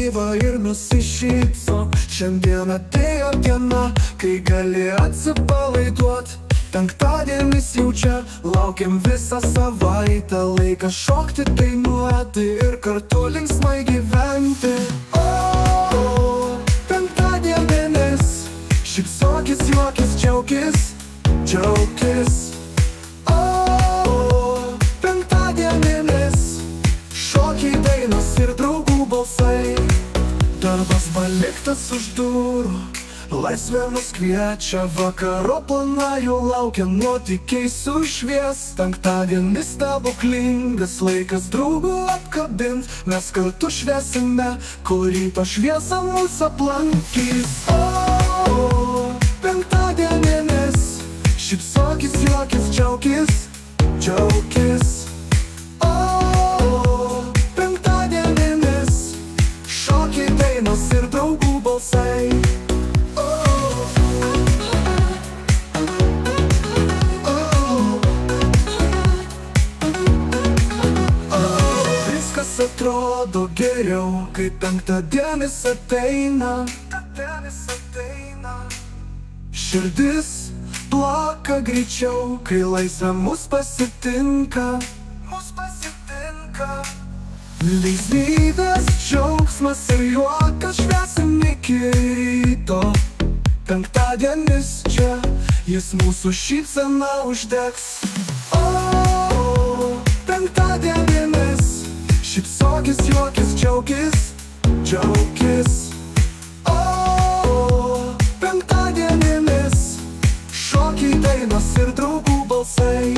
gyva ir nusišypsok. Šiandien atėjo diena, kai gali atsipalaiduot. Penktadienis jau čia, laukiam visą savaitę. Laikas šokti, dainuoti ir kartu linksmai gyventi. O, penktadienis, šypsokis, juokis, džiaukis, džiaukis. O, penktadienis, šokiai, dainos ir draugų balsai. Darbas paliktas už durų, laisvė mus kviečia, vakaro plana jau laukia, nuotykiai sušvies. Penktadienis stebuklingas, laikas draugų apkabint. Mes kartu švęsime, kol ryto šviesa mus aplankys. O, penktadienis, šypsokis, juokis, džiaukis, džiaukis. O, penktadienis, šokiai, dainos ir draugų balsai. Atrodo geriau, kai penktadienis ateina. Širdis plaka greičiau, kai laisvė mus pasitinka. Linksmybės, džiaugsmas ir juokas, švęsim iki ryto. Penktadienis čia, jis mūsų šypseną uždegs. O, penktadienis, šypsokis, juokis, džiaukis, džiaukis. O, penktadienis, šokiai, dainos ir draugų balsai.